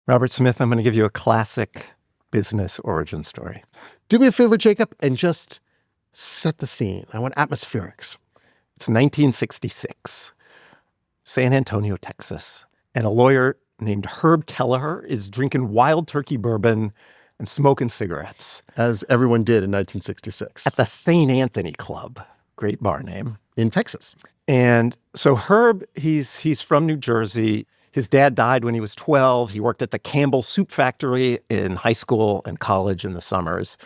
Robert Smith, I'm going to give you a classic business origin story. Do me a favor, Jacob, and just set the scene. I want atmospherics. It's 1966, San Antonio, Texas, and a lawyer named Herb Kelleher is drinking wild turkey bourbon and smoking cigarettes. As everyone did in 1966. At the St. Anthony Club. Great bar name. In Texas. And so Herb, he's from New Jersey. His dad died when he was 12. He worked at the Campbell Soup Factory in high school and college in the summers.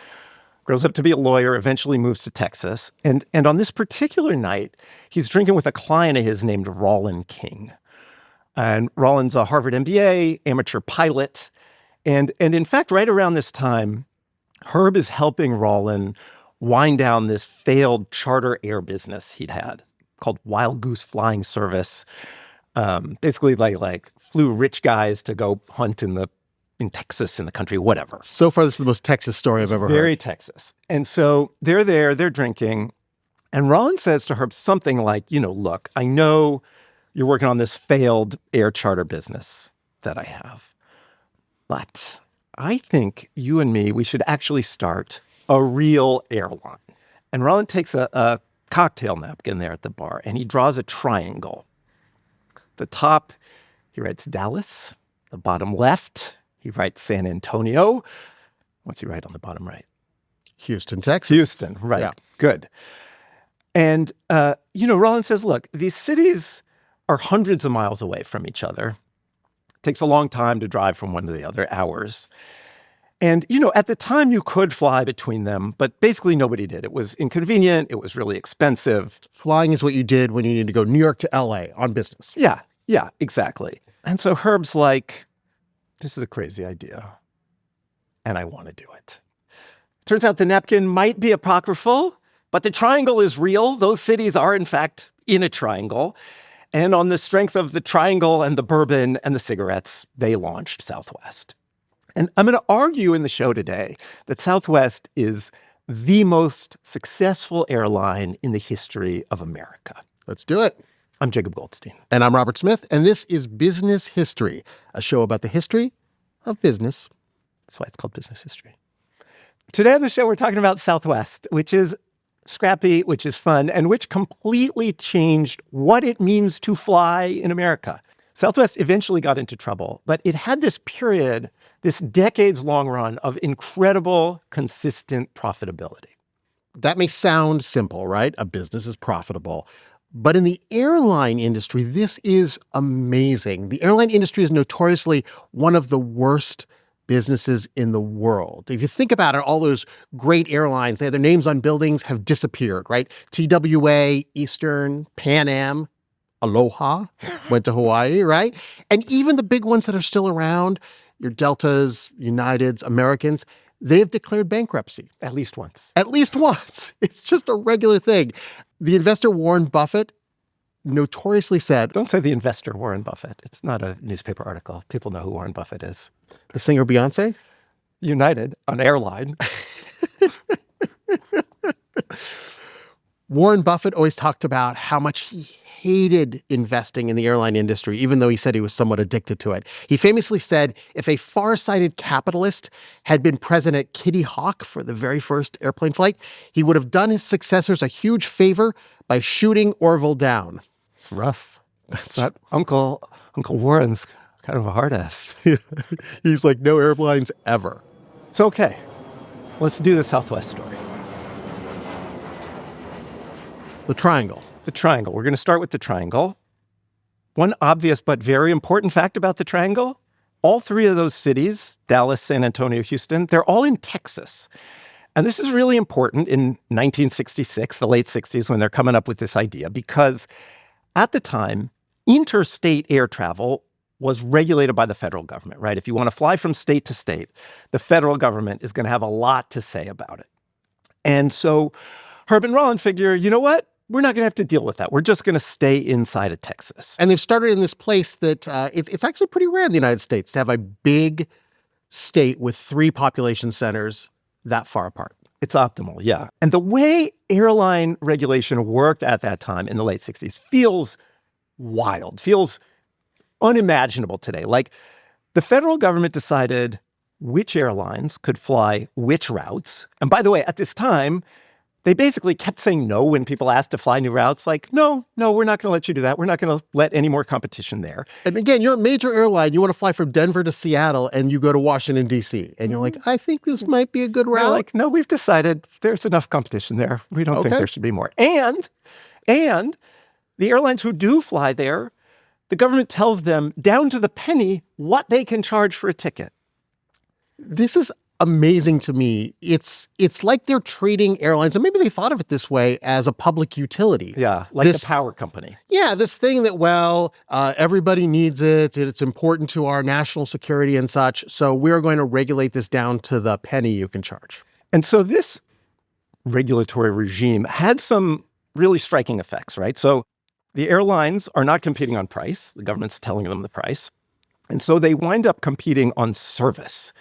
Grows up to be a lawyer, eventually moves to Texas. And on this particular night, he's drinking with a client of his named Rollin King. And Rollin's a Harvard MBA, amateur pilot. And in fact, right around this time, Herb is helping Rollin wind down this failed charter air business he'd had called Wild Goose Flying Service. Basically, like flew rich guys to go hunt in Texas, in the country, whatever. So far, this is the most Texas story I've ever heard. Very Texas. And so they're there, they're drinking, and Rollin says to Herb something like, look, I know you're working on this failed air charter business that I have, but I think you and me, we should actually start a real airline. And Rollin takes a cocktail napkin there at the bar, and he draws a triangle. The top, he writes Dallas. The bottom left, he writes San Antonio. What's he write on the bottom right? Houston, Texas. Houston, right. Yeah. Good. And, Rollin says, look, these cities are hundreds of miles away from each other. It takes a long time to drive from one to the other, hours. And, at the time you could fly between them, but basically nobody did. It was inconvenient. It was really expensive. Flying is what you did when you needed to go New York to LA on business. Yeah, exactly. And so Herb's like, this is a crazy idea, and I want to do it. Turns out the napkin might be apocryphal, but the triangle is real. Those cities are, in fact, in a triangle. And on the strength of the triangle and the bourbon and the cigarettes, they launched Southwest. And I'm going to argue in the show today that Southwest is the most successful airline in the history of America. Let's do it. I'm Jacob Goldstein. And I'm Robert Smith. And this is Business History, a show about the history of business. That's why it's called Business History. Today on the show, we're talking about Southwest, which is scrappy, which is fun, and which completely changed what it means to fly in America. Southwest eventually got into trouble, but it had this period, this decades-long run of incredible, consistent profitability. That may sound simple, right? A business is profitable. But in the airline industry, this is amazing. The airline industry is notoriously one of the worst businesses in the world. If you think about it, all those great airlines, they have their names on buildings, have disappeared, right? TWA, Eastern, Pan Am, Aloha, went to Hawaii, right? And even the big ones that are still around, your Deltas, Uniteds, Americans, they have declared bankruptcy. At least once. At least once. It's just a regular thing. The investor Warren Buffett notoriously said... Don't say the investor Warren Buffett. It's not a newspaper article. People know who Warren Buffett is. The singer Beyonce? United, an airline. Warren Buffett always talked about how much he hated investing in the airline industry, even though he said he was somewhat addicted to it. He famously said if a far-sighted capitalist had been present at Kitty Hawk for the very first airplane flight, he would have done his successors a huge favor by shooting Orville down. It's rough. It's not Uncle Warren's kind of a hard ass. He's like, no airlines ever. It's okay. Let's do the Southwest story. The triangle. The triangle. We're going to start with the triangle. One obvious but very important fact about the triangle, all three of those cities, Dallas, San Antonio, Houston, they're all in Texas. And this is really important in 1966, the late 60s, when they're coming up with this idea, because at the time, interstate air travel was regulated by the federal government, right? If you want to fly from state to state, the federal government is going to have a lot to say about it. And so Herb and Rollin figure, you know what? We're not going to have to deal with that. We're just going to stay inside of Texas. And they've started in this place that it's actually pretty rare in the United States to have a big state with three population centers that far apart. It's optimal, yeah. And the way airline regulation worked at that time in the late 60s feels wild, feels unimaginable today. Like, The federal government decided which airlines could fly which routes. And by the way, at this time, they basically kept saying no when people asked to fly new routes. Like, no, we're not going to let you do that. We're not going to let any more competition there. And again, you're a major airline. You want to fly from Denver to Seattle, and you go to Washington, D.C. And you're like, I think this might be a good route. They're like, no, we've decided there's enough competition there. We don't think there should be more. And the airlines who do fly there, the government tells them down to the penny what they can charge for a ticket. This is amazing to me. It's like they're treating airlines, and maybe they thought of it this way, as a public utility. Yeah, like the power company. Yeah, this thing that, everybody needs it. It's important to our national security and such. So we're going to regulate this down to the penny you can charge. And so this regulatory regime had some really striking effects, right? So the airlines are not competing on price. The government's telling them the price. And so they wind up competing on service.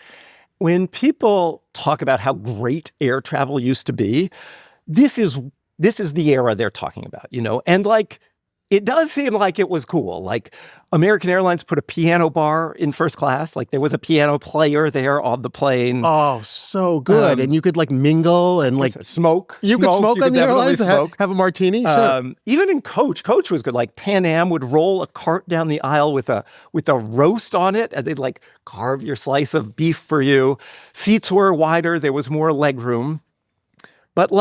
When people talk about how great air travel used to be, this is the era they're talking about, And it does seem like it was cool. Like American Airlines put a piano bar in first class. Like there was a piano player there on the plane. Oh, so good. And you could mingle and smoke. You could smoke on the airlines, have a martini. Sure. Even in coach was good. Like Pan Am would roll a cart down the aisle with a roast on it, and they'd carve your slice of beef for you. Seats were wider. There was more leg room. But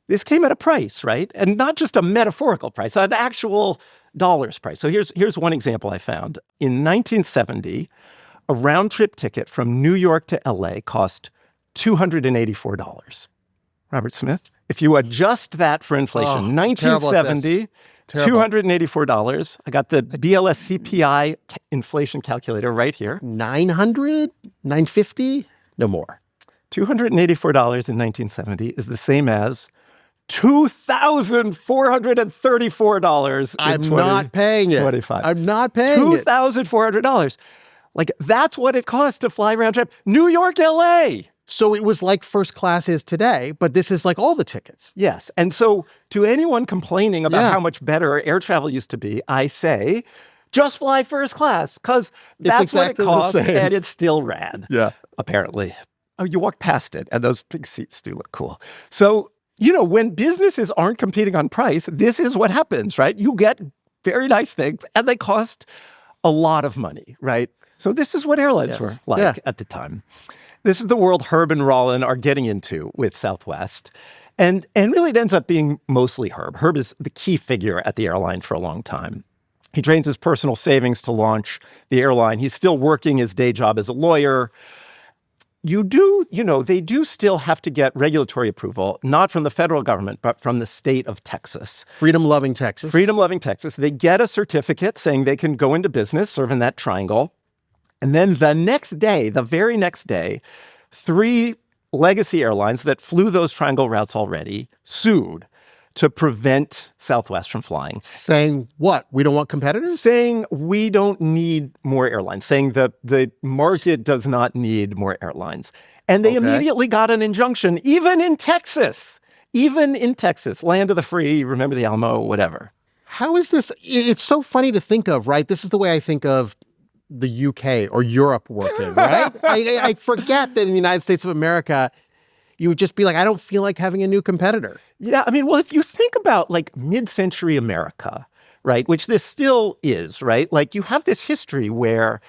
this came at a price, right? And not just a metaphorical price, an actual dollars price. So here's one example I found. In 1970, a round-trip ticket from New York to LA cost $284. Robert Smith, if you adjust that for inflation, 1970, $284. I got the BLS CPI inflation calculator right here. 900? 950? No more. $284 in 1970 is the same as $2,434 I'm not paying it. 25. I'm not paying it. $2,400. That's what it costs to fly round trip. New York, LA. So it was like first class is today, but this is like all the tickets. Yes. And so to anyone complaining about how much better air travel used to be, I say, just fly first class, because that's exactly what it costs, and it's still rad. Yeah. Apparently. Oh, you walk past it, and those big seats do look cool. So, when businesses aren't competing on price, this is what happens, right? You get very nice things, and they cost a lot of money, right? So this is what airlines were like at the time. This is the world Herb and Rollin are getting into with Southwest. And really it ends up being mostly Herb. Herb is the key figure at the airline for a long time. He drains his personal savings to launch the airline. He's still working his day job as a lawyer. They do still have to get regulatory approval, not from the federal government, but from the state of Texas. Freedom-loving Texas. Freedom-loving Texas. They get a certificate saying they can go into business, serve in that triangle. And then the very next day, 3 legacy airlines that flew those triangle routes already sued to prevent Southwest from flying. Saying what? We don't want competitors? Saying we don't need more airlines. Saying the market does not need more airlines. And they immediately got an injunction, even in Texas, land of the free, remember the Alamo, whatever. How is this? It's so funny to think of, right? This is the way I think of the UK or Europe working, right? I forget that in the United States of America, you would just be like, I don't feel like having a new competitor. Yeah, if you think about mid-century America, right, which this still is, right? You have this history where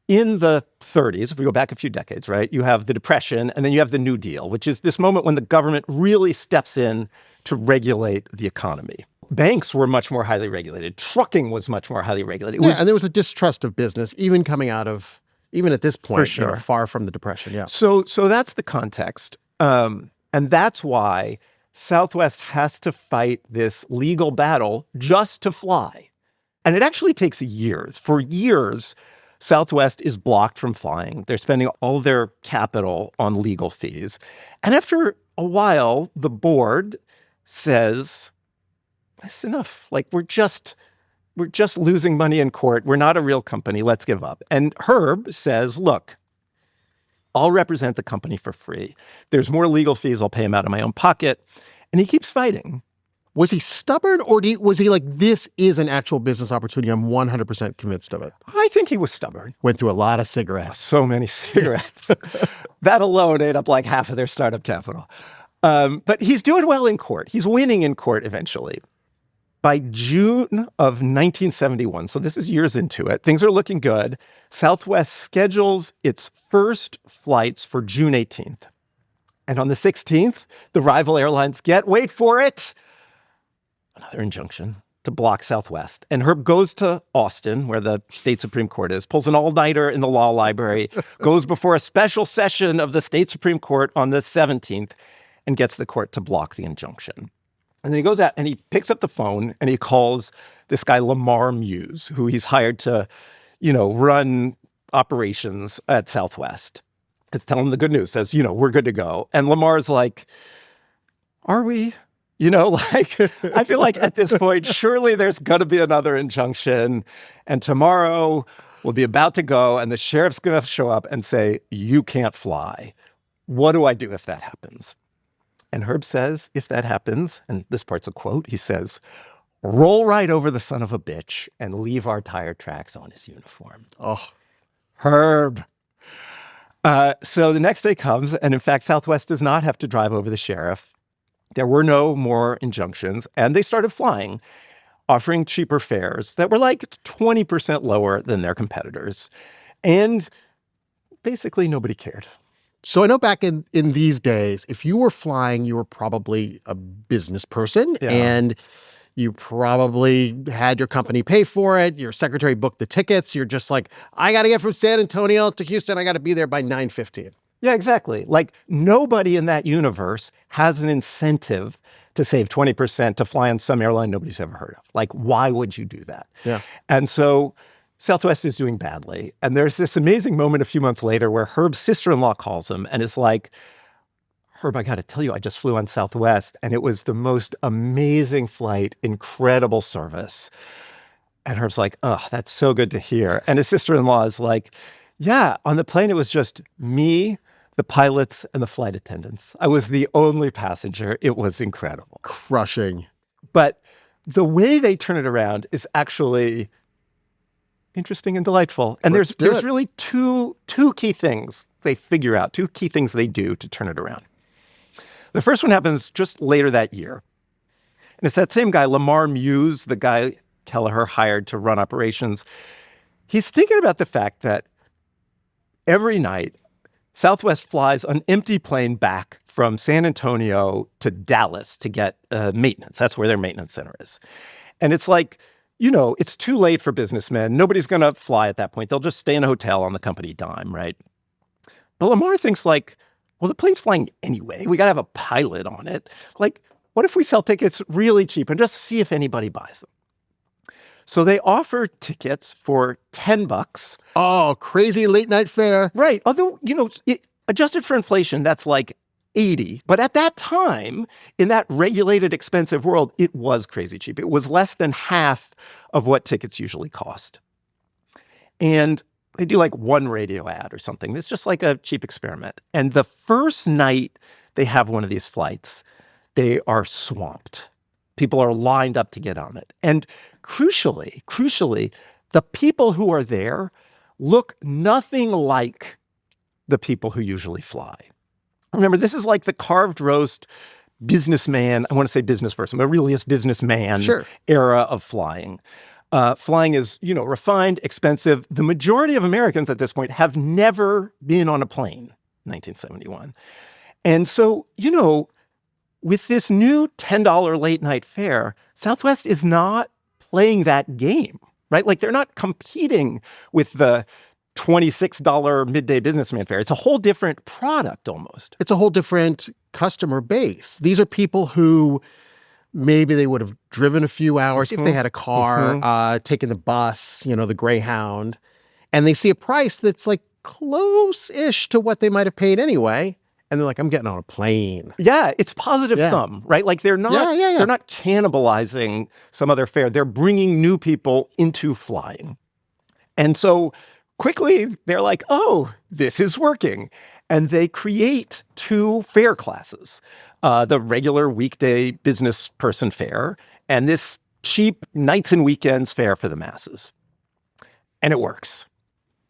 in the 30s, if we go back a few decades, right, you have the Depression and then you have the New Deal, which is this moment when the government really steps in to regulate the economy. Banks were much more highly regulated. Trucking was much more highly regulated. And there was a distrust of business, even coming out of, even at this point, for sure. Far from the Depression. Yeah. So that's the context. And that's why Southwest has to fight this legal battle just to fly. And it actually takes years. For years, Southwest is blocked from flying. They're spending all their capital on legal fees. And after a while, the board says, that's enough. We're just losing money in court. We're not a real company. Let's give up. And Herb says, look, I'll represent the company for free. There's more legal fees. I'll pay him out of my own pocket. And he keeps fighting. Was he stubborn, or was he like, this is an actual business opportunity? I'm 100% convinced of it. I think he was stubborn. Went through a lot of cigarettes. So many cigarettes. That alone ate up like half of their startup capital. But he's doing well in court. He's winning in court eventually. By June of 1971, so this is years into it, things are looking good. Southwest schedules its first flights for June 18th. And on the 16th, the rival airlines get, wait for it, another injunction to block Southwest. And Herb goes to Austin, where the state Supreme Court is, pulls an all-nighter in the law library, goes before a special session of the state Supreme Court on the 17th, and gets the court to block the injunction. And then he goes out and he picks up the phone and he calls this guy Lamar Muse, who he's hired to, run operations at Southwest. It's telling him the good news, says, we're good to go. And Lamar's like, are we? I feel like at this point, surely there's going to be another injunction. And tomorrow we'll be about to go and the sheriff's going to show up and say, you can't fly. What do I do if that happens? And Herb says, if that happens, and this part's a quote, he says, roll right over the son of a bitch and leave our tire tracks on his uniform. Oh, Herb. So the next day comes, and in fact, Southwest does not have to drive over the sheriff. There were no more injunctions, and they started flying, offering cheaper fares that were like 20% lower than their competitors. And basically nobody cared. So I know back in these days, if you were flying, you were probably a business person, and you probably had your company pay for it. Your secretary booked the tickets. You're just like, I got to get from San Antonio to Houston. I got to be there by 9:15. Yeah, exactly. Like nobody in that universe has an incentive to save 20% to fly on some airline nobody's ever heard of. Like, why would you do that? Yeah. And so Southwest is doing badly. And there's this amazing moment a few months later where Herb's sister-in-law calls him and is like, Herb, I got to tell you, I just flew on Southwest and it was the most amazing flight, incredible service. And Herb's like, oh, that's so good to hear. And his sister-in-law is like, yeah, on the plane, it was just me, the pilots, and the flight attendants. I was the only passenger. It was incredible. Crushing. But the way they turn it around is actually interesting and delightful. And there's really two key things they figure out, two key things they do to turn it around. The first one happens just later that year. And it's that same guy, Lamar Muse, the guy Kelleher hired to run operations. He's thinking about the fact that every night, Southwest flies an empty plane back from San Antonio to Dallas to get maintenance. That's where their maintenance center is. And it's like, it's too late for businessmen. Nobody's going to fly at that point. They'll just stay in a hotel on the company dime, right? But Lamar thinks like, well, the plane's flying anyway. We got to have a pilot on it. Like, what if we sell tickets really cheap and just see if anybody buys them? So they offer tickets for $10. Oh, crazy late night fare. Right. Although, adjusted for inflation, that's like 80. But at that time, in that regulated, expensive world, it was crazy cheap. It was less than half of what tickets usually cost. And they do like one radio ad or something. It's just like a cheap experiment. And the first night they have one of these flights, they are swamped. People are lined up to get on it. And crucially, the people who are there look nothing like the people who usually fly. Remember, this is like the carved roast businessman, I want to say business person, but really it's businessman era of flying. Flying is, refined, expensive. The majority of Americans at this point have never been on a plane, 1971. And so, with this new $10 late night fare, Southwest is not playing that game, right? Like they're not competing with the $26 midday businessman fare. It's a whole different product almost. It's a whole different customer base. These are people who maybe they would have driven a few hours if they had a car, taken the bus, the Greyhound, and they see a price that's like close-ish to what they might have paid anyway. And they're like, I'm getting on a plane. Yeah, it's positive sum, right? Like they're not they're not cannibalizing some other fare. They're bringing new people into flying. And so quickly they're like, oh, this is working. And they create two fare classes. the regular weekday business person fare and this cheap nights and weekends fare for the masses. And it works.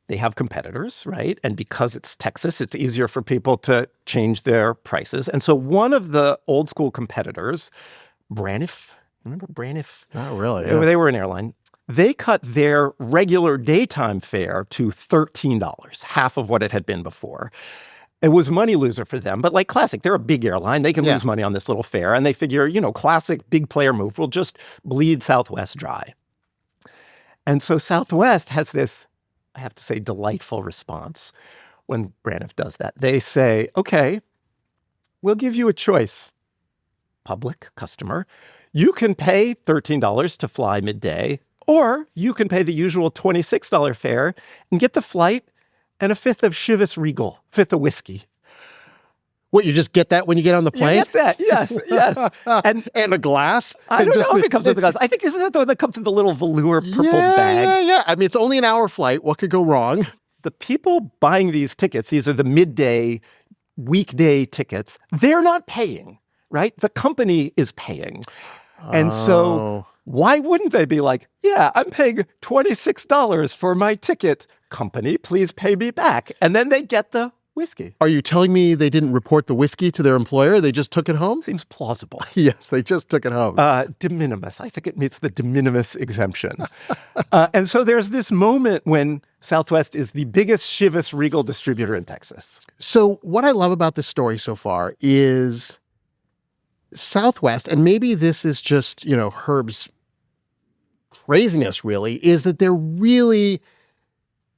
They have competitors, right? And because it's Texas, it's easier for people to change their prices. And so one of the old school competitors, Braniff, remember Braniff? Not really. They were an airline. They cut their regular daytime fare to $13, half of what it had been before. It was a money loser for them, but like classic, they're a big airline. They can lose money on this little fare. And they figure, classic big player move will just bleed Southwest dry. And so Southwest has this, I have to say, delightful response when Braniff does that. They say, okay, we'll give you a choice, public customer. You can pay $13 to fly midday, or you can pay the usual $26 fare and get the flight and a fifth of Chivas Regal, fifth of whiskey. What, you just get that when you get on the plane? You get that, yes. And a glass? I don't know if it comes with the glass. I think, isn't that the one that comes in the little velour purple bag? Yeah. I mean, it's only an hour flight. What could go wrong? The people buying these tickets, these are the midday, weekday tickets, they're not paying, right? The company is paying. And so why wouldn't they be like, yeah, I'm paying $26 for my ticket. Company, please pay me back. And then they get the whiskey. Are you telling me they didn't report the whiskey to their employer? They just took it home? Seems plausible. Yes, they just took it home. De minimis. I think it meets the de minimis exemption. And so there's this moment when Southwest is the biggest Chivas Regal distributor in Texas. So what I love about this story so far is Southwest, and maybe this is just, Herb's craziness really, is that they're really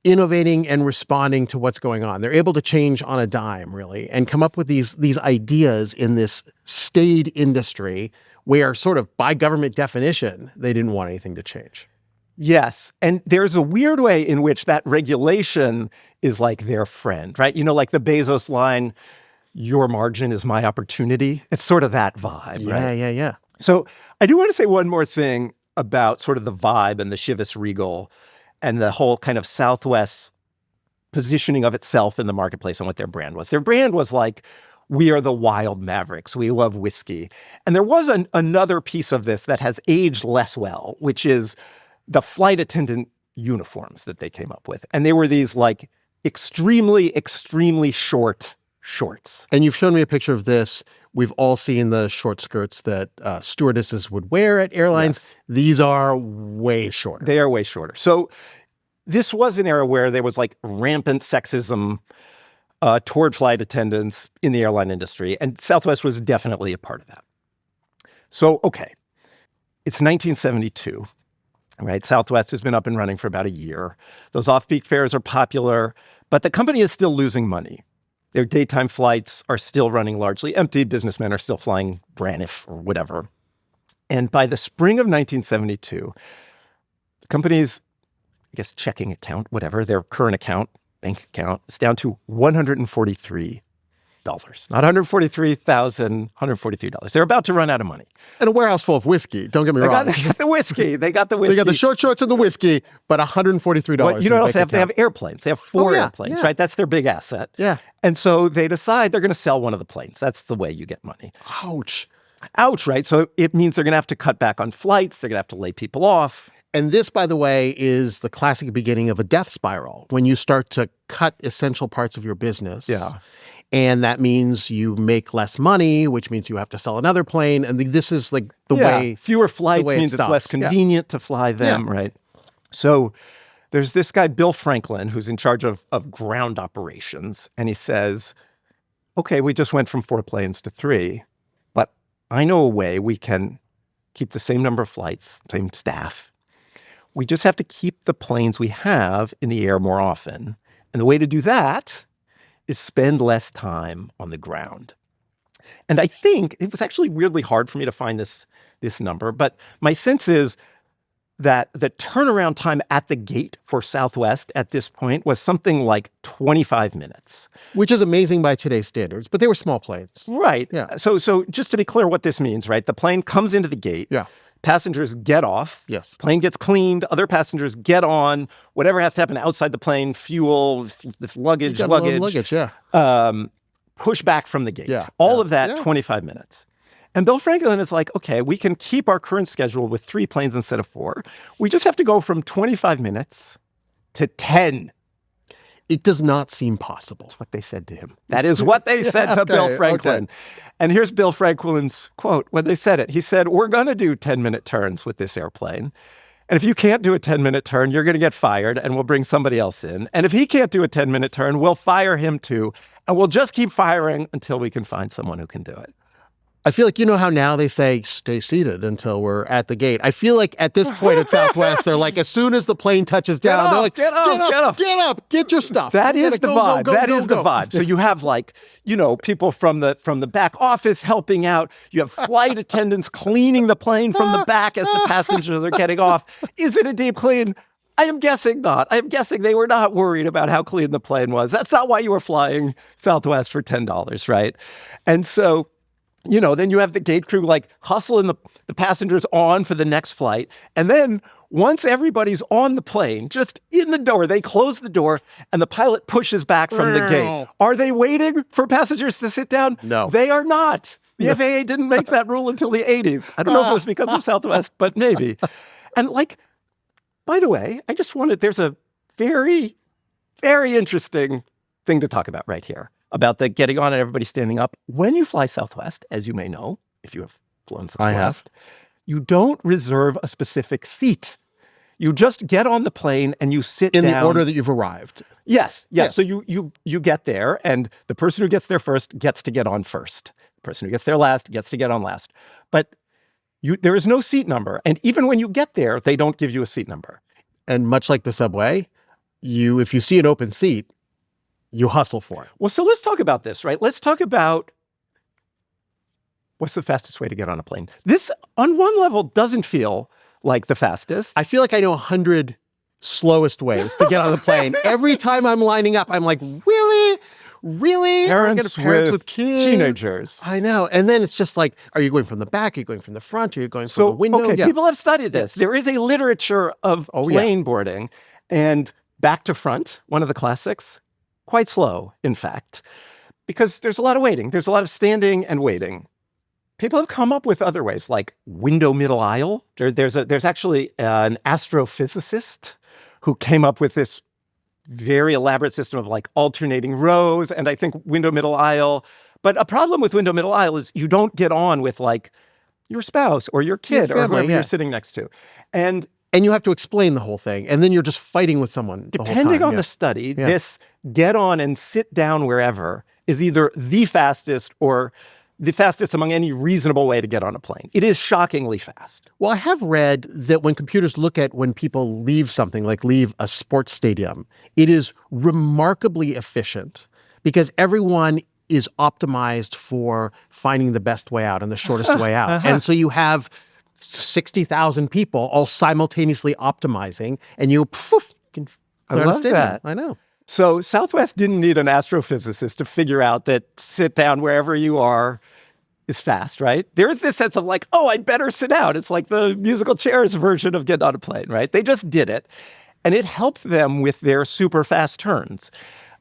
innovating and responding to what's going on. They're able to change on a dime, really, and come up with these ideas in this staid industry where sort of by government definition, they didn't want anything to change. Yes. And there's a weird way in which that regulation is like their friend, right? Like the Bezos line, your margin is my opportunity. It's sort of that vibe, right? Yeah. So I do want to say one more thing about sort of the vibe and the Chivas Regal and the whole kind of Southwest positioning of itself in the marketplace and what their brand was. Their brand was like, we are the wild mavericks. We love whiskey. And there was another piece of this that has aged less well, which is the flight attendant uniforms that they came up with. And they were these like extremely, extremely short shorts. And you've shown me a picture of this. We've all seen the short skirts that stewardesses would wear at airlines. Yes. These are way shorter. They are way shorter. So this was an era where there was like rampant sexism toward flight attendants in the airline industry. And Southwest was definitely a part of that. So, okay, it's 1972, right? Southwest has been up and running for about a year. Those off-peak fares are popular, but the company is still losing money. Their daytime flights are still running largely empty. Businessmen are still flying Braniff or whatever. And by the spring of 1972, the company's, checking account, whatever, their current account, bank account, is down to $143. Not $143,000, $143. They're about to run out of money. And a warehouse full of whiskey. Don't get me wrong. They got the whiskey. They got the short shorts and the whiskey, but $143. Well, you know what else they have? They have airplanes. They have four airplanes, right? That's their big asset. Yeah. And so they decide they're going to sell one of the planes. That's the way you get money. Ouch, right? So it means they're going to have to cut back on flights. They're going to have to lay people off. And this, by the way, is the classic beginning of a death spiral, when you start to cut essential parts of your business. Yeah. And that means you make less money, which means you have to sell another plane. And this is like the way. Fewer flights means it's less convenient to fly them, right? So there's this guy, Bill Franklin, who's in charge of ground operations. And he says, okay, we just went from 4 planes to 3, but I know a way we can keep the same number of flights, same staff. We just have to keep the planes we have in the air more often. And the way to do that is spend less time on the ground. And I think it was actually weirdly hard for me to find this number, but my sense is that the turnaround time at the gate for Southwest at this point was something like 25 minutes. Which is amazing by today's standards, but they were small planes. Right. Yeah. So just to be clear what this means, right? The plane comes into the gate. Yeah. Passengers get off. Yes. Plane gets cleaned. Other passengers get on. Whatever has to happen outside the plane, fuel, luggage. Luggage, yeah. push back from the gate. Yeah, All yeah, of that, yeah. 25 minutes. And Bill Franklin is like, okay, we can keep our current schedule with 3 planes instead of 4. We just have to go from 25 minutes to 10. It does not seem possible. That's what they said to him. That is what they said to Bill Franklin. Okay. And here's Bill Franklin's quote when they said it. He said, we're going to do 10-minute turns with this airplane. And if you can't do a 10-minute turn, you're going to get fired and we'll bring somebody else in. And if he can't do a 10-minute turn, we'll fire him too. And we'll just keep firing until we can find someone who can do it. I feel like, you know how now they say, stay seated until we're at the gate. I feel like at this point at Southwest, they're like, as soon as the plane touches down, they're like, get up, get your stuff. That is the vibe. That is the go. vibe. So you have like, people from the back office helping out. You have flight attendants cleaning the plane from the back as the passengers are getting off. Is it a deep clean? I am guessing not. I am guessing they were not worried about how clean the plane was. That's not why you were flying Southwest for $10, right? And so, then you have the gate crew like hustling the passengers on for the next flight. And then once everybody's on the plane, just in the door, they close the door and the pilot pushes back from the gate. Are they waiting for passengers to sit down? No. They are not. The FAA didn't make that rule until the 80s. I don't know if it was because of Southwest, but maybe. And by the way, there's a very, very interesting thing to talk about right here about the getting on and everybody standing up. When you fly Southwest, as you may know, if you have flown Southwest, you don't reserve a specific seat. You just get on the plane and you sit in down. the order that you've arrived. Yes. So you get there, and the person who gets there first gets to get on first. The person who gets there last gets to get on last. But there is no seat number. And even when you get there, they don't give you a seat number. And much like the subway, if you see an open seat, you hustle for it. Well, so let's talk about this, right? Let's talk about what's the fastest way to get on a plane. This, on one level, doesn't feel like the fastest. I feel like I know 100 slowest ways to get on the plane. Every time I'm lining up, I'm like, really? Really? Parents with kids? Teenagers. I know. And then it's just like, are you going from the back? Are you going from the front? Are you going from the window? Okay, people have studied this. There is a literature of plane boarding. And back to front, one of the classics, quite slow, in fact, because there's a lot of waiting. There's a lot of standing and waiting. People have come up with other ways, like window middle aisle. There's actually an astrophysicist who came up with this very elaborate system of like alternating rows, and I think window middle aisle. But a problem with window middle aisle is you don't get on with like your spouse or your kid or whoever you're sitting next to. And you have to explain the whole thing. And then you're just fighting with someone the whole time. Depending on the study, this get on and sit down wherever is either the fastest or the fastest among any reasonable way to get on a plane. It is shockingly fast. Well, I have read that when computers look at when people leave something, like leave a sports stadium, it is remarkably efficient because everyone is optimized for finding the best way out and the shortest way out. And so you have 60,000 people all simultaneously optimizing, and you can I love that. I know. So Southwest didn't need an astrophysicist to figure out that sit down wherever you are is fast, right? There is this sense of like, oh, I'd better sit down. It's like the musical chairs version of getting on a plane, right? They just did it. And it helped them with their super fast turns.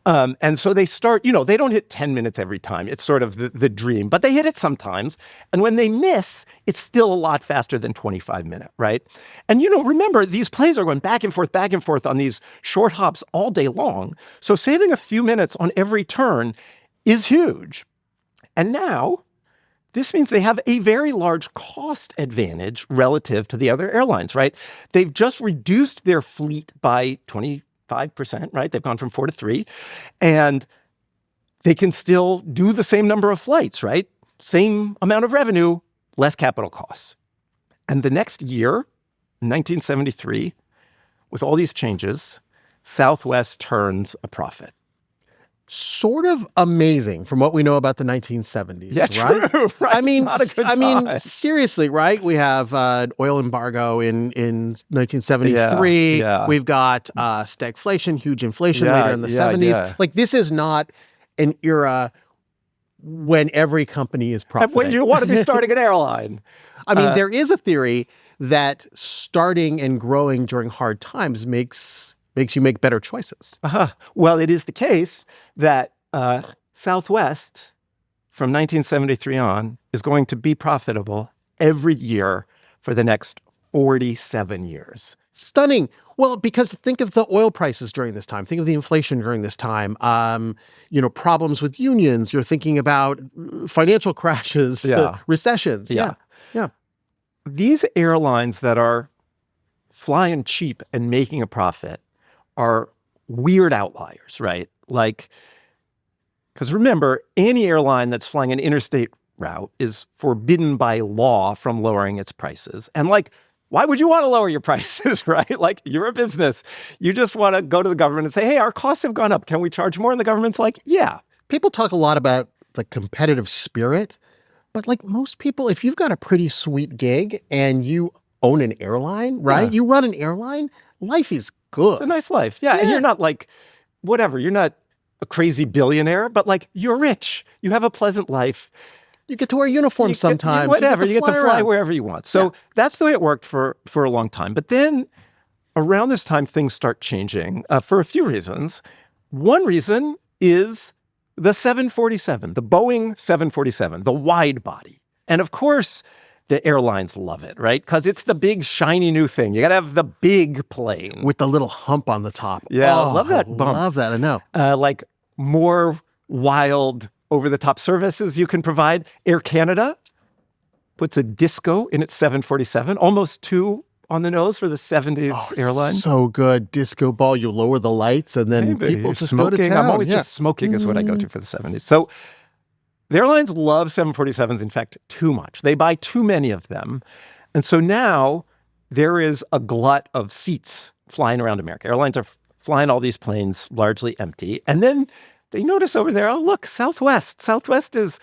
And so they start, they don't hit 10 minutes every time. It's sort of the dream, but they hit it sometimes. And when they miss, it's still a lot faster than 25-minute, right? And, remember, these planes are going back and forth on these short hops all day long. So saving a few minutes on every turn is huge. And now this means they have a very large cost advantage relative to the other airlines, right? They've just reduced their fleet by 25%, right? They've gone from 4 to 3. And they can still do the same number of flights, right? Same amount of revenue, less capital costs. And the next year, 1973, with all these changes, Southwest turns a profit. Sort of amazing from what we know about the 1970s, yeah, right? True, right? I mean, seriously, right? We have oil embargo in 1973. Yeah. We've got stagflation, huge inflation later in the 70s. Yeah. Like, this is not an era when every company is profiting. When you want to be starting an airline. I mean, there is a theory that starting and growing during hard times makes you make better choices. Well, it is the case that Southwest, from 1973 on, is going to be profitable every year for the next 47 years. Stunning. Well, because think of the oil prices during this time. Think of the inflation during this time. Problems with unions. You're thinking about financial crashes, recessions. Yeah. Yeah. These airlines that are flying cheap and making a profit are weird outliers, right? Like, because remember, any airline that's flying an interstate route is forbidden by law from lowering its prices. And why would you want to lower your prices, right? Like, you're a business. You just want to go to the government and say, hey, our costs have gone up. Can we charge more? And the government's like, yeah. People talk a lot about the competitive spirit, but like most people, if you've got a pretty sweet gig and you own an airline, right? Yeah. You run an airline, life is good. It's a nice life. Yeah. And you're not you're not a crazy billionaire, but you're rich. You have a pleasant life. You get to wear uniforms sometimes. You get to fly wherever you want. So that's the way it worked for a long time. But then around this time, things start changing for a few reasons. One reason is the 747, the Boeing 747, the wide body. And of course, the airlines love it, right? Because it's the big, shiny new thing. You got to have the big plane. With the little hump on the top. Yeah, I love that bump. Love that, I know. More wild, over-the-top services you can provide. Air Canada puts a disco in its 747, almost two on the nose for the 70s airline. So good. Disco ball, you lower the lights and then people just smoking. Go to town. I'm always just smoking is what I go to for the 70s. So the airlines love 747s, in fact, too much. They buy too many of them. And so now there is a glut of seats flying around America. Airlines are flying all these planes largely empty. And then they notice over there, oh, look, Southwest. Southwest is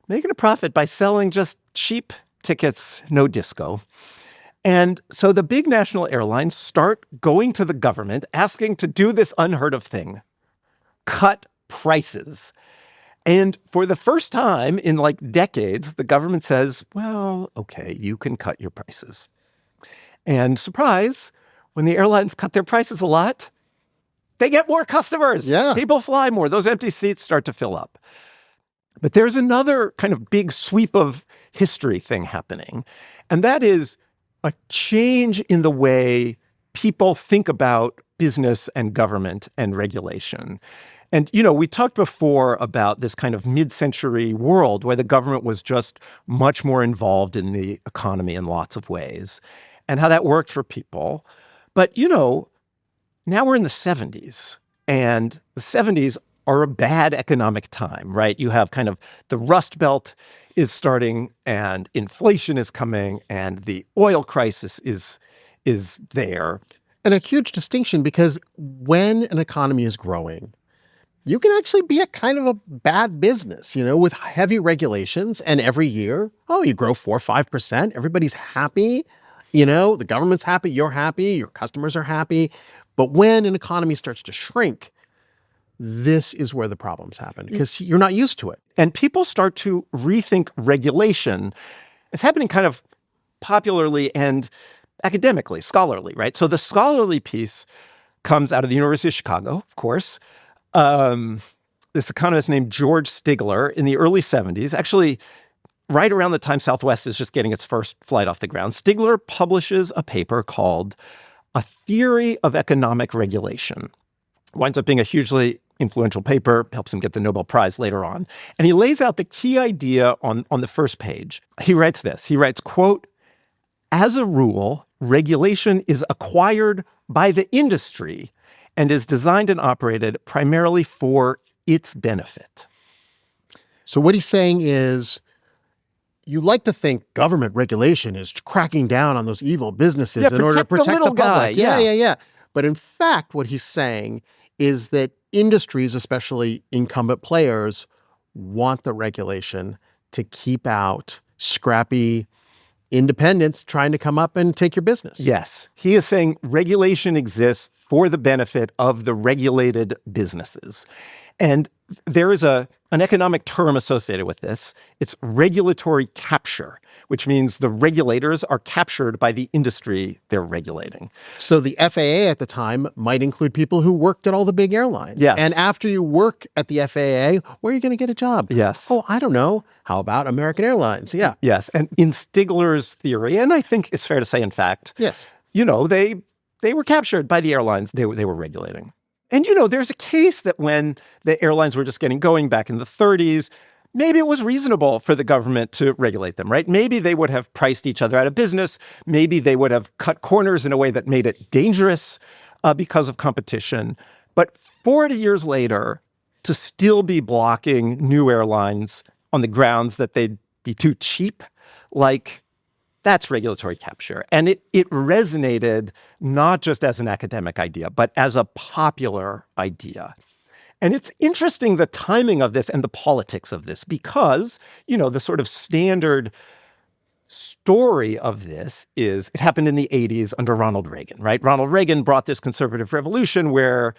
making a profit by selling just cheap tickets, no disco. And so the big national airlines start going to the government asking to do this unheard of thing, cut prices. And for the first time in decades, the government says, well, okay, you can cut your prices. And surprise, when the airlines cut their prices a lot, they get more customers. Yeah. People fly more. Those empty seats start to fill up. But there's another kind of big sweep of history thing happening. And that is a change in the way people think about business and government and regulation. And, we talked before about this kind of mid-century world where the government was just much more involved in the economy in lots of ways and how that worked for people. But, now we're in the 70s, and the 70s are a bad economic time, right? You have kind of the Rust Belt is starting, and inflation is coming, and the oil crisis is there. And a huge distinction, because when an economy is growing, you can actually be a kind of a bad business, with heavy regulations. And every year, you grow 4 or 5%. Everybody's happy. The government's happy. You're happy. Your customers are happy. But when an economy starts to shrink, this is where the problems happen because you're not used to it. And people start to rethink regulation. It's happening kind of popularly and academically, scholarly, right? So the scholarly piece comes out of the University of Chicago, of course. This economist named George Stigler in the early 70s, actually right around the time Southwest is just getting its first flight off the ground, Stigler publishes a paper called A Theory of Economic Regulation. Winds up being a hugely influential paper, helps him get the Nobel Prize later on. And he lays out the key idea on the first page. He writes this. He writes, quote, as a rule, regulation is acquired by the industry and is designed and operated primarily for its benefit. So what he's saying is, you like to think government regulation is cracking down on those evil businesses in order to protect the public. Yeah. But in fact, what he's saying is that industries, especially incumbent players, want the regulation to keep out scrappy independents trying to come up and take your business. Yes. He is saying regulation exists for the benefit of the regulated businesses. And there is an economic term associated with this. It's regulatory capture, which means the regulators are captured by the industry they're regulating. So the FAA at the time might include people who worked at all the big airlines. Yes. And after you work at the FAA, where are you going to get a job? Yes. Oh, I don't know. How about American Airlines? Yeah. Yes. And in Stigler's theory, and I think it's fair to say, in fact, yes, they were captured by the airlines they were regulating. And, there's a case that when the airlines were just getting going back in the 30s, maybe it was reasonable for the government to regulate them, right? Maybe they would have priced each other out of business. Maybe they would have cut corners in a way that made it dangerous because of competition. But 40 years later, to still be blocking new airlines on the grounds that they'd be too cheap, that's regulatory capture. And it resonated not just as an academic idea, but as a popular idea. And it's interesting the timing of this and the politics of this because, the sort of standard story of this is it happened in the 80s under Ronald Reagan, right? Ronald Reagan brought this conservative revolution where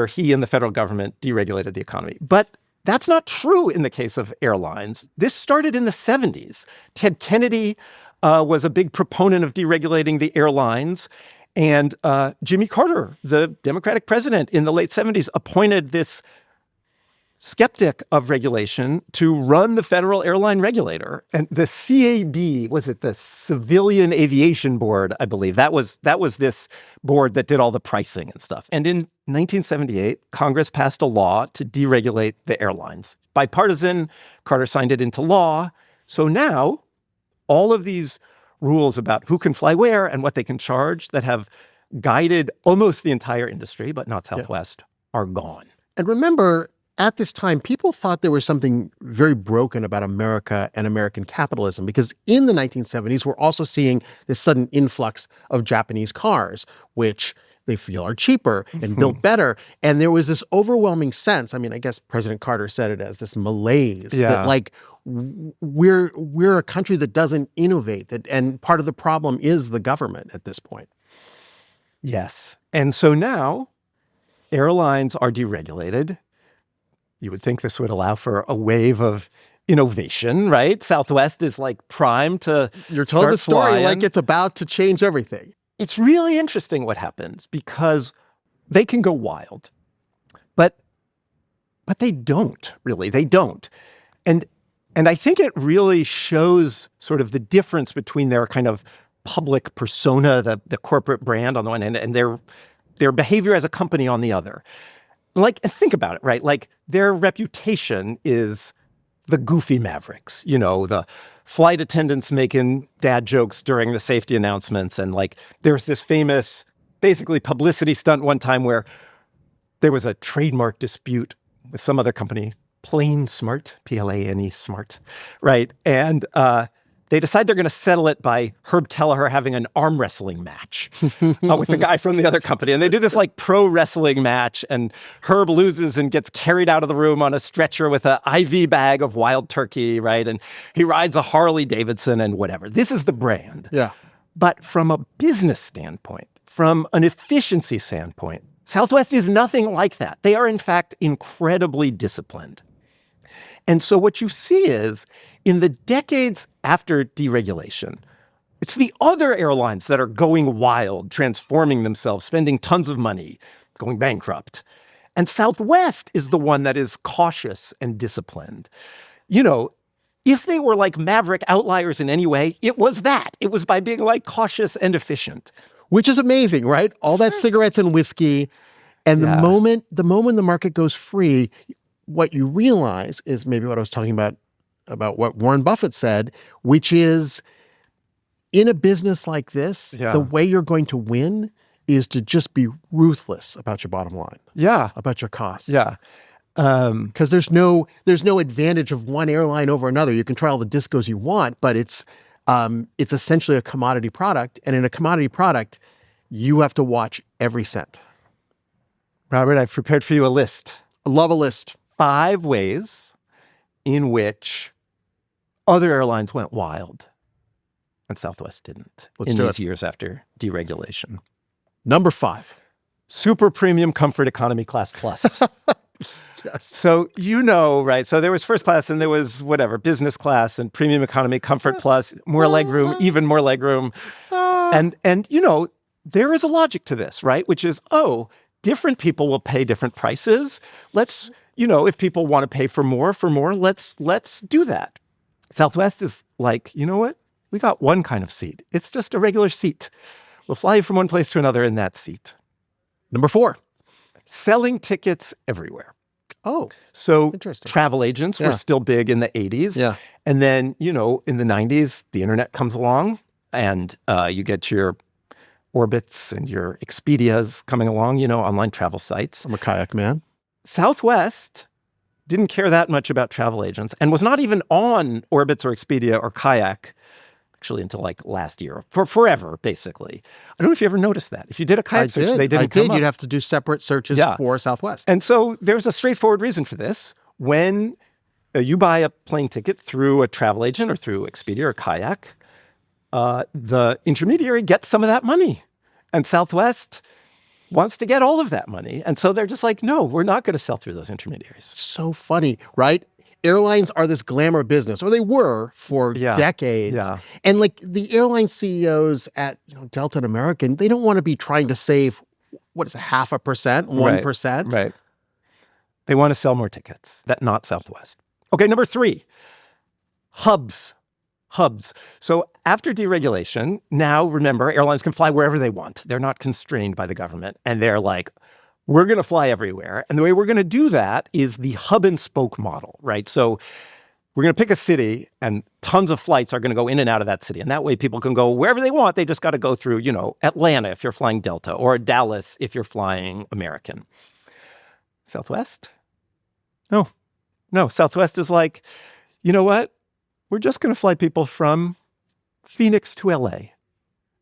he and the federal government deregulated the economy. But that's not true in the case of airlines. This started in the 70s. Ted Kennedy was a big proponent of deregulating the airlines. And Jimmy Carter, the Democratic president in the late 70s, appointed this skeptic of regulation to run the federal airline regulator. And the CAB, was it the Civilian Aviation Board, I believe? That was this board that did all the pricing and stuff. And in 1978, Congress passed a law to deregulate the airlines. Bipartisan, Carter signed it into law. So now all of these rules about who can fly where and what they can charge that have guided almost the entire industry, but not Southwest, are gone. And remember, at this time, people thought there was something very broken about America and American capitalism because in the 1970s, we're also seeing this sudden influx of Japanese cars, which they feel are cheaper and built better. And there was this overwhelming sense. I mean, I guess President Carter said it as this malaise that we're a country that doesn't innovate, and part of the problem is the government at this point. Yes. And so now airlines are deregulated. You would think this would allow for a wave of innovation, right? Southwest is primed to You're told the story flying. like it's about to change everything. It's really interesting what happens because they can go wild, but they don't really. They don't. And I think it really shows sort of the difference between their kind of public persona, the corporate brand on the one hand, and their behavior as a company on the other. Think about it, right? Their reputation is the goofy mavericks, the flight attendants making dad jokes during the safety announcements. And there's this famous, basically publicity stunt one time where there was a trademark dispute with some other company, Plane Smart, Plane Smart, right? And they decide they're going to settle it by Herb Kelleher having an arm wrestling match with the guy from the other company. And they do this pro wrestling match, and Herb loses and gets carried out of the room on a stretcher with an IV bag of wild turkey, right? And he rides a Harley Davidson and whatever. This is the brand. Yeah. But from a business standpoint, from an efficiency standpoint, Southwest is nothing like that. They are, in fact, incredibly disciplined. And so what you see is, in the decades after deregulation, it's the other airlines that are going wild, transforming themselves, spending tons of money, going bankrupt. And Southwest is the one that is cautious and disciplined. If they were maverick outliers in any way, it was that. It was by being cautious and efficient. Which is amazing, right? All that cigarettes and whiskey. And the moment the market goes free, what you realize is maybe what I was talking about what Warren Buffett said, which is in a business like this, the way you're going to win is to just be ruthless about your bottom line. Yeah. About your costs. Yeah. Because there's no advantage of one airline over another. You can try all the discos you want, but it's essentially a commodity product. And in a commodity product, you have to watch every cent. Robert, I've prepared for you a list. I love a list. 5 ways in which other airlines went wild and Southwest didn't in these years after deregulation. Number 5. Super premium comfort economy class plus. Yes. So, right? So there was first class and there was whatever, business class and premium economy, comfort plus, more legroom, even more legroom. And there is a logic to this, right? Which is, different people will pay different prices. Let's, if people want to pay for more, let's do that. Southwest is like, you know what? We got one kind of seat. It's just a regular seat. We'll fly you from one place to another in that seat. Number 4. Selling tickets everywhere. Oh, so interesting. Travel agents were still big in the 80s. Yeah. And then, in the 90s, the internet comes along and you get your Orbits and your Expedias coming along, online travel sites. I'm a kayak man. Southwest didn't care that much about travel agents and was not even on Orbitz or Expedia or Kayak actually until like last year, for forever, basically. I don't know if you ever noticed that. If you did a kayak search, they didn't come up. You'd have to do separate searches for Southwest. And so there's a straightforward reason for this. When you buy a plane ticket through a travel agent or through Expedia or Kayak, the intermediary gets some of that money. And Southwest wants to get all of that money. And so they're just like, no, we're not going to sell through those intermediaries. So funny, right? Airlines are this glamour business, or they were for decades. Yeah. And like the airline CEOs at Delta and American, they don't want to be trying to save, 0.5%, 1%? Right. They want to sell more tickets. That's not Southwest. Okay, number 3, hubs. So after deregulation, now remember, airlines can fly wherever they want. They're not constrained by the government. And they're like, we're going to fly everywhere. And the way we're going to do that is the hub and spoke model, right? So we're going to pick a city and tons of flights are going to go in and out of that city. And that way people can go wherever they want. They just got to go through, Atlanta if you're flying Delta or Dallas if you're flying American. Southwest? No. Southwest is like, you know what? We're just going to fly people from Phoenix to LA.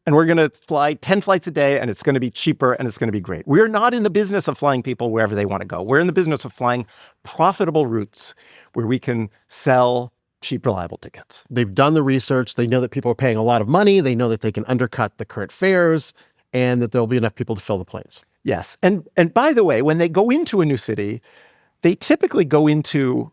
And we're going to fly 10 flights a day, and it's going to be cheaper, and it's going to be great. We're not in the business of flying people wherever they want to go. We're in the business of flying profitable routes where we can sell cheap, reliable tickets. They've done the research. They know that people are paying a lot of money. They know that they can undercut the current fares and that there'll be enough people to fill the planes. Yes. And by the way, when they go into a new city, they typically go into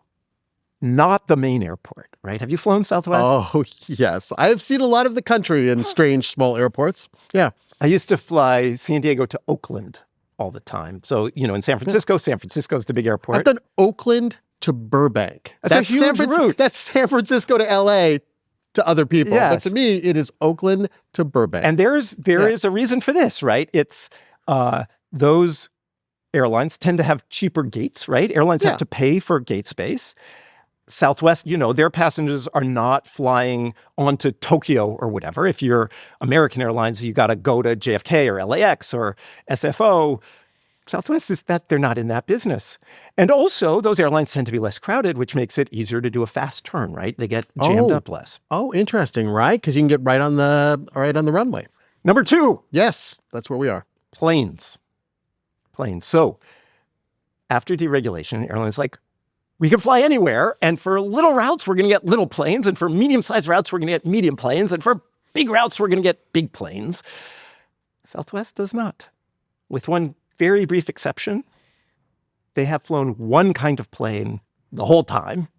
not the main airport, right? Have you flown Southwest? Oh, yes. I've seen a lot of the country in strange small airports. Yeah. I used to fly San Diego to Oakland all the time. So, in San Francisco's the big airport. I've done Oakland to Burbank. That's a huge route. That's San Francisco to LA to other people. Yes. But to me, it is Oakland to Burbank. And there is a reason for this, right? It's those airlines tend to have cheaper gates, right? Airlines have to pay for gate space. Southwest, their passengers are not flying onto Tokyo or whatever. If you're American Airlines, you got to go to JFK or LAX or SFO. Southwest is that they're not in that business. And also, those airlines tend to be less crowded, which makes it easier to do a fast turn, right? They get jammed up less. Oh, interesting, right? Because you can get right on the runway. Number 2. Yes, that's where we are. Planes. So after deregulation, airlines like, we can fly anywhere, and for little routes, we're going to get little planes, and for medium-sized routes, we're going to get medium planes, and for big routes, we're going to get big planes. Southwest does not. With one very brief exception, they have flown one kind of plane the whole time,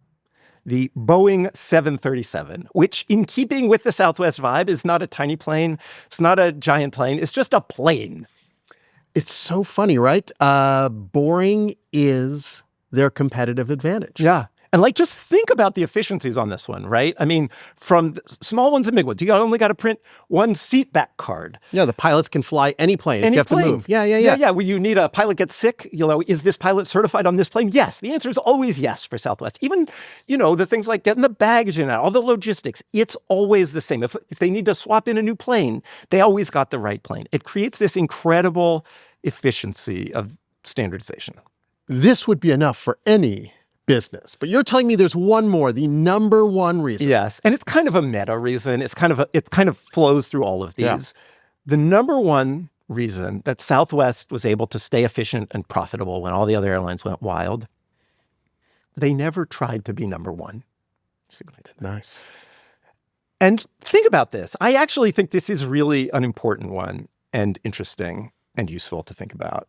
the Boeing 737, which, in keeping with the Southwest vibe, is not a tiny plane. It's not a giant plane. It's just a plane. It's so funny, right? Boring is their competitive advantage. Yeah. And just think about the efficiencies on this one, right? I mean, from small ones and big ones, you only got to print one seat back card. Yeah, the pilots can fly any plane if you have to move. Yeah. Well, you need a pilot get sick. Is this pilot certified on this plane? Yes. The answer is always yes for Southwest. Even, the things like getting the baggage in and out, all the logistics, it's always the same. If they need to swap in a new plane, they always got the right plane. It creates this incredible efficiency of standardization. This would be enough for any business. But you're telling me there's one more, the number one reason. Yes. And it's kind of a meta reason. It kind of flows through all of these. Yeah. The number one reason that Southwest was able to stay efficient and profitable when all the other airlines went wild, they never tried to be number one. See what I did? Nice. And think about this. I actually think this is really an important one and interesting and useful to think about.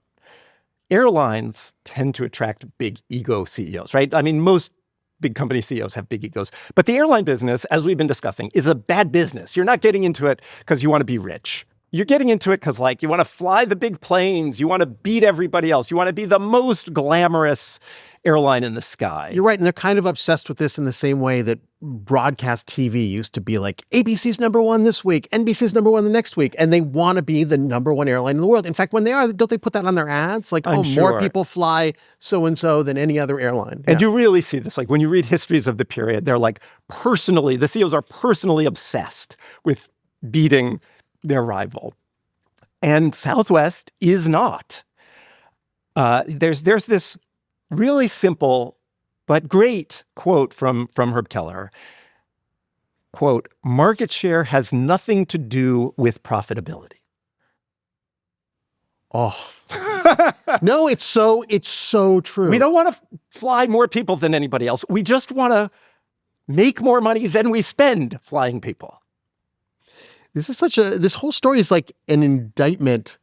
airlines tend to attract big ego CEOs, right? I mean, most big company CEOs have big egos. But the airline business, as we've been discussing, is a bad business. You're not getting into it because you want to be rich. You're getting into it because, like, you want to fly the big planes. You want to beat everybody else. You want to be the most glamorous airline in the sky. You're right. And they're kind of obsessed with this in the same way that broadcast TV used to be like, ABC's number one this week, NBC's number one the next week. And they want to be the number one airline in the world. In fact, when they are, don't they put that on their ads? Like, more people fly so-and-so than any other airline. And you really see this. Like, when you read histories of the period, they're like the CEOs are personally obsessed with beating their rival. And Southwest is not. There's this really simple but great quote from Herb Kelleher. Quote, "Market share has nothing to do with profitability." Oh. No, it's so true. We don't want to fly more people than anybody else. We just want to make more money than we spend flying people. This whole story is like an indictment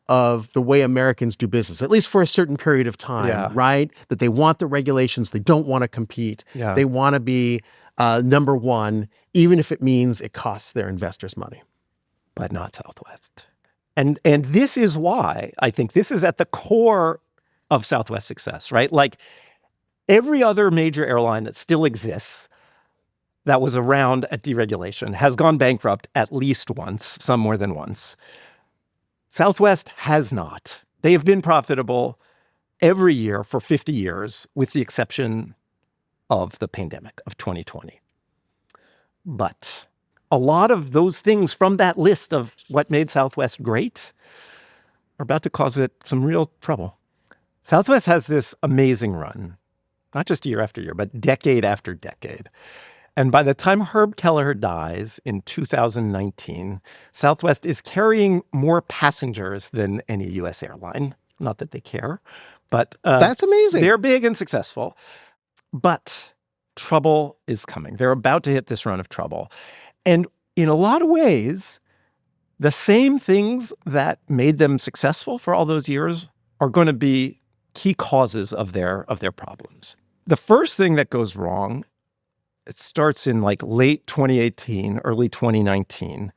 of the way Americans do business, at least for a certain period of time, right? That they want the regulations. They don't want to compete. Yeah. They want to be number one, even if it means it costs their investors money. But not Southwest. And this is why I think this is at the core of Southwest success, right? Like every other major airline that still exists that was around at deregulation has gone bankrupt at least once, some more than once. Southwest has not. They have been profitable every year for 50 years, with the exception of the pandemic of 2020. But a lot of those things from that list of what made Southwest great are about to cause it some real trouble. Southwest has this amazing run, not just year after year, but decade after decade. And by the time Herb Kelleher dies in 2019, Southwest is carrying more passengers than any U.S. airline. Not that they care, but that's amazing. They're big and successful. But trouble is coming. They're about to hit this run of trouble. And in a lot of ways, the same things that made them successful for all those years are going to be key causes of their problems. The first thing that goes wrong, it starts in like late 2018, early 2019,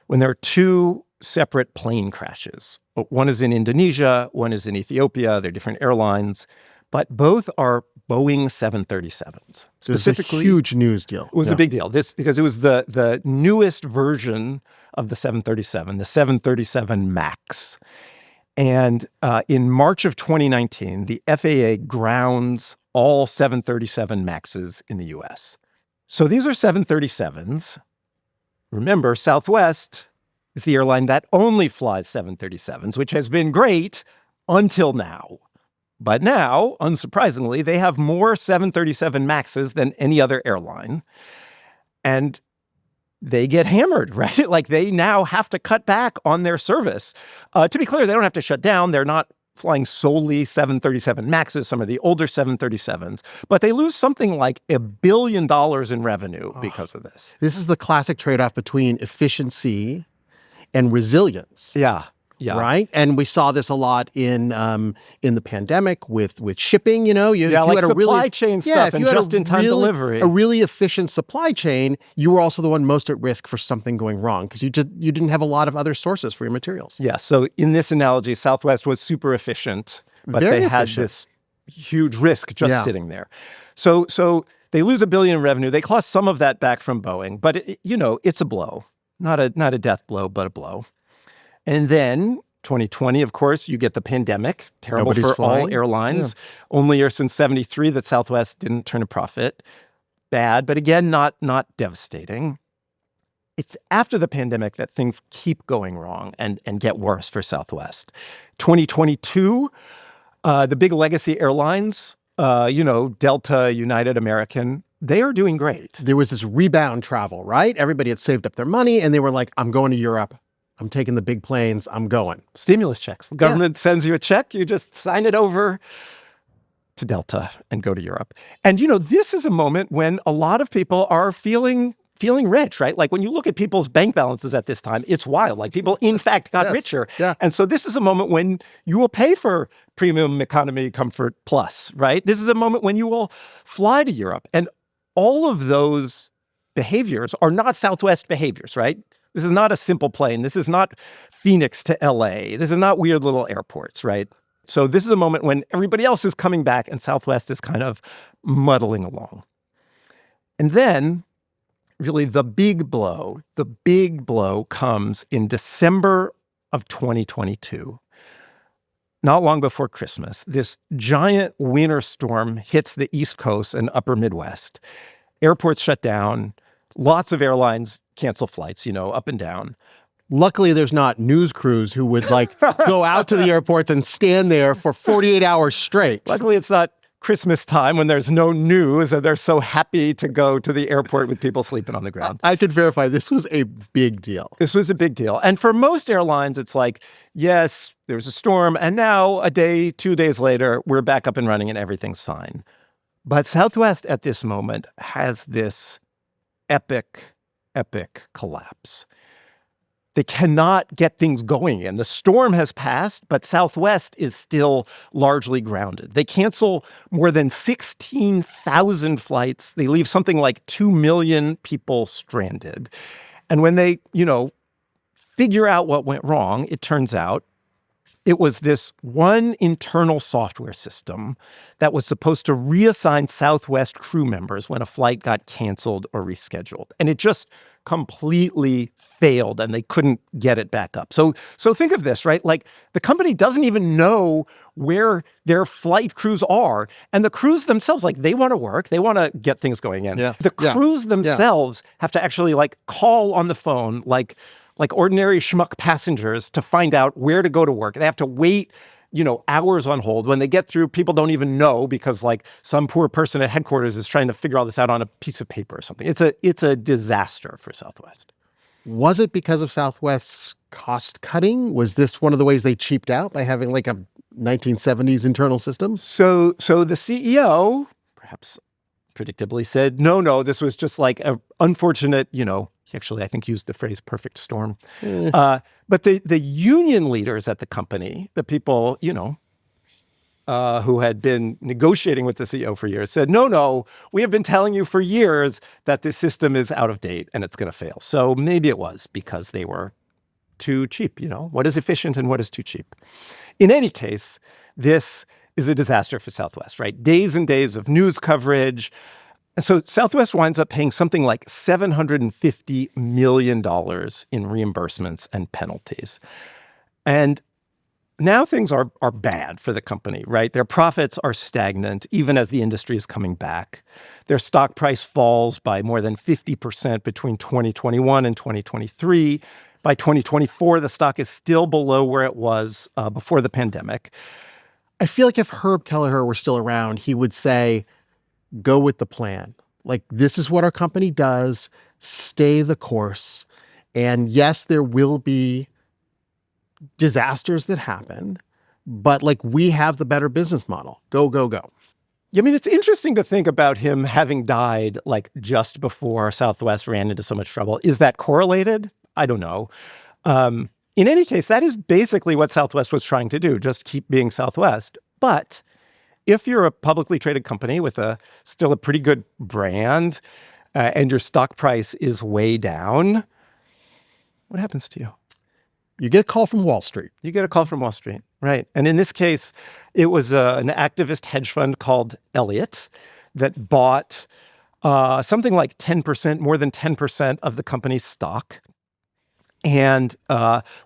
when there are two separate plane crashes. One is in Indonesia, one is in Ethiopia. They're different airlines, but both are Boeing 737s. Specifically, a huge news deal. It was a big deal. Because it was the newest version of the 737, the 737 MAX. And in March of 2019, the FAA grounds all 737 MAXs in the U.S. So these are 737s. Remember, Southwest is the airline that only flies 737s, which has been great until now. But now, unsurprisingly, they have more 737 MAXs than any other airline. And they get hammered, right? Like they now have to cut back on their service. To be clear, they don't have to shut down. They're not flying solely 737 MAXs, some of the older 737s, but they lose something like $1 billion in revenue because of this. This is the classic trade-off between efficiency and resilience. Yeah. Right? And we saw this a lot in the pandemic with shipping, you know. If like you had supply chain stuff and just-in-time delivery. A really efficient supply chain, you were also the one most at risk for something going wrong because you didn't have a lot of other sources for your materials. Yeah, so in this analogy, Southwest was super efficient, but they had this huge risk just sitting there. So they lose $1 billion in revenue. They claw some of that back from Boeing, but it's a blow. Not a death blow, but a blow. And then 2020, of course, you get the pandemic, terrible Nobody's for flying. all airlines. Only year since 73 that Southwest didn't turn a profit. Bad, but again, not devastating. It's after the pandemic that things keep going wrong and get worse for Southwest. 2022, the big legacy airlines, Delta, United, American, they are doing great. There was this rebound travel, right? Everybody had saved up their money and they were like, I'm going to Europe. I'm taking the big planes. I'm going. Stimulus checks. The government sends you a check. You just sign it over to Delta and go to Europe. And, this is a moment when a lot of people are feeling feeling rich, right? Like when you look at people's bank balances at this time, it's wild. Like people, in fact, got richer. Yeah. And so this is a moment when you will pay for premium economy comfort plus, right? This is a moment when you will fly to Europe. And all of those behaviors are not Southwest behaviors, right? This is not a simple plane. This is not Phoenix to LA. This is not weird little airports, right? So this is a moment when everybody else is coming back and Southwest is kind of muddling along. And then really the big blow comes in December of 2022. Not long before Christmas, this giant winter storm hits the East Coast and upper Midwest. Airports shut down. Lots of airlines cancel flights, up and down. Luckily, there's not news crews who would go out to the airports and stand there for 48 hours straight. Luckily, it's not Christmas time when there's no news and they're so happy to go to the airport with people sleeping on the ground. I should verify this was a big deal. This was a big deal. And for most airlines, it's like, yes, there's a storm. And now a day, 2 days later, we're back up and running and everything's fine. But Southwest at this moment has this epic collapse. They cannot get things going again. The storm has passed, but Southwest is still largely grounded. They cancel more than 16,000 flights. They leave something like 2 million people stranded. And when they, figure out what went wrong, it turns out it was this one internal software system that was supposed to reassign Southwest crew members when a flight got canceled or rescheduled. And it just completely failed and they couldn't get it back up. So think of this, right? Like the company doesn't even know where their flight crews are. And the crews themselves, they want to work. They want to get things going in. Yeah. The crews themselves have to actually call on the phone like ordinary schmuck passengers to find out where to go to work. They have to wait, hours on hold. When they get through, people don't even know because some poor person at headquarters is trying to figure all this out on a piece of paper or something. It's a disaster for Southwest. Was it because of Southwest's cost cutting? Was this one of the ways they cheaped out by having a 1970s internal system? So the CEO, perhaps predictably, said, no, this was just an unfortunate, he actually, I think, used the phrase perfect storm. But the union leaders at the company, the people, who had been negotiating with the CEO for years, said, no, we have been telling you for years that this system is out of date and it's going to fail. So maybe it was because they were too cheap. What is efficient and what is too cheap? In any case, this is a disaster for Southwest, right? Days and days of news coverage. And so Southwest winds up paying something like $750 million in reimbursements and penalties. And now things are bad for the company, right? Their profits are stagnant, even as the industry is coming back. Their stock price falls by more than 50% between 2021 and 2023. By 2024, the stock is still below where it was before the pandemic. I feel like if Herb Kelleher were still around, he would say, go with the plan. This is what our company does. Stay the course. And yes, there will be disasters that happen, but we have the better business model. Go, go, go. I mean, it's interesting to think about him having died just before Southwest ran into so much trouble. Is that correlated? I don't know. In any case, that is basically what Southwest was trying to do, just keep being Southwest. But if you're a publicly traded company with still a pretty good brand and your stock price is way down, what happens to you? You get a call from Wall Street. You get a call from Wall Street, right? And in this case, it was an activist hedge fund called Elliott that bought something like 10%, more than 10% of the company's stock. And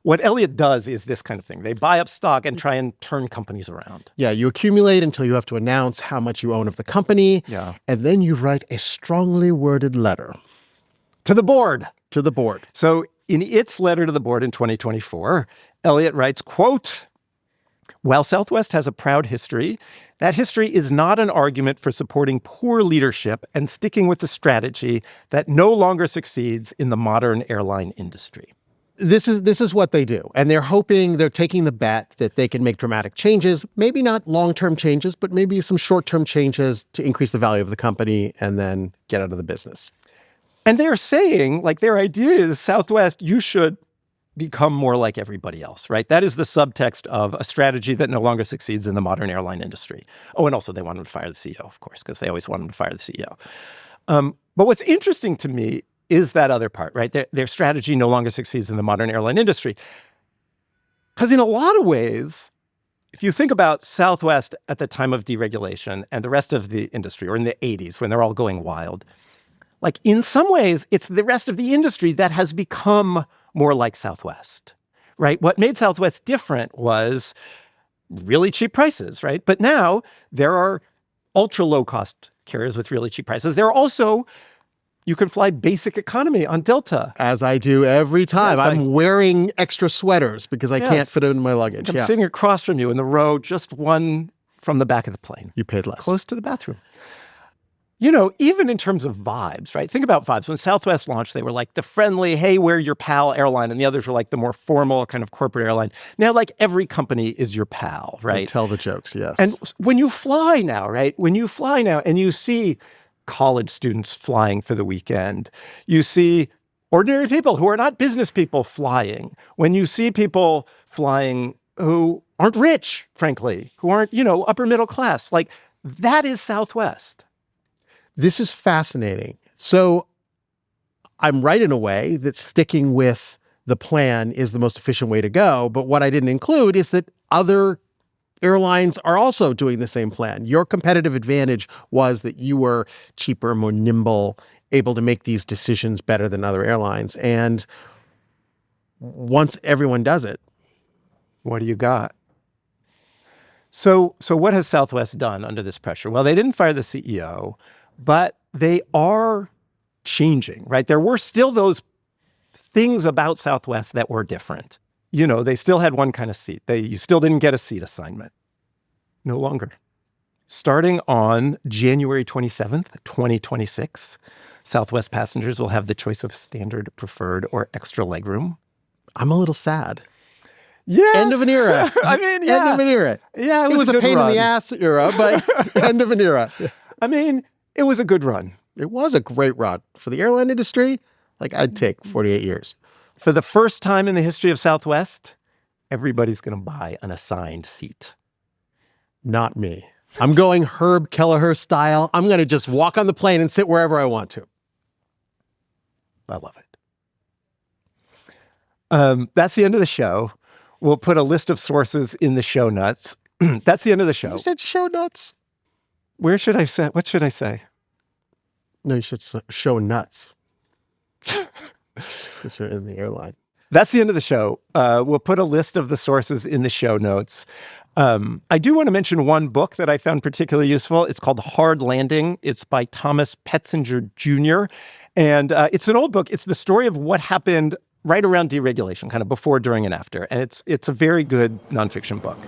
what Elliott does is this kind of thing. They buy up stock and try and turn companies around. Yeah, you accumulate until you have to announce how much you own of the company. Yeah. And then you write a strongly worded letter. To the board. To the board. So in its letter to the board in 2024, Elliott writes, quote, while Southwest has a proud history, that history is not an argument for supporting poor leadership and sticking with the strategy that no longer succeeds in the modern airline industry. This is what they do. And they're taking the bet that they can make dramatic changes, maybe not long-term changes, but maybe some short-term changes to increase the value of the company and then get out of the business. And they're saying, like, their idea is Southwest, you should become more like everybody else, right? That is the subtext of a strategy that no longer succeeds in the modern airline industry. Oh, and also they want them to fire the CEO, of course, because they always want them to fire the CEO. But what's interesting to me is that other part, right? Their strategy no longer succeeds in the modern airline industry. Because in a lot of ways, if you think about Southwest at the time of deregulation and the rest of the industry, or in the 80s when they're all going wild, like in some ways, it's the rest of the industry that has become more like Southwest, right? What made Southwest different was really cheap prices, right? But now there are ultra low-cost carriers with really cheap prices. There are also, you can fly basic economy on Delta. As I do every time. Yes, I'm wearing extra sweaters because I can't fit it in my luggage. I'm sitting across from you in the row, just one from the back of the plane. You paid less. Close to the bathroom. You know, even in terms of vibes, right? Think about vibes. When Southwest launched, they were like the friendly, hey, we're your pal airline. And the others were like the more formal kind of corporate airline. Now, like every company is your pal, right? They tell the jokes, yes. And when you fly now, right? When you fly now and you see college students flying for the weekend, you see ordinary people who are not business people flying. When you see people flying who aren't rich, frankly, who aren't, upper middle class, like that is Southwest. This is fascinating. So I'm right in a way that sticking with the plan is the most efficient way to go. But what I didn't include is that other airlines are also doing the same plan. Your competitive advantage was that you were cheaper, more nimble, able to make these decisions better than other airlines. And once everyone does it, what do you got? So what has Southwest done under this pressure? Well, they didn't fire the CEO. But they are changing, right? There were still those things about Southwest that were different. They still had one kind of seat. You still didn't get a seat assignment. No longer. Starting on January 27th, 2026, Southwest passengers will have the choice of standard, preferred, or extra legroom. I'm a little sad. Yeah. End of an era. I mean, yeah. End of an era. Yeah, it was a pain run. in the ass era, but end of an era. I mean, it was a good run. It was a great run. For the airline industry, I'd take 48 years. For the first time in the history of Southwest, everybody's going to buy an assigned seat. Not me. I'm going Herb Kelleher style. I'm going to just walk on the plane and sit wherever I want to. I love it. That's the end of the show. We'll put a list of sources in the show notes. That's the end of the show. You said show notes. Where should I say? What should I say? No, you should show nuts. Because you're in the airline. That's the end of the show. We'll put a list of the sources in the show notes. I do want to mention one book that I found particularly useful. It's called Hard Landing. It's by Thomas Petzinger Jr. And it's an old book. It's the story of what happened right around deregulation, kind of before, during, and after. And it's a very good nonfiction book.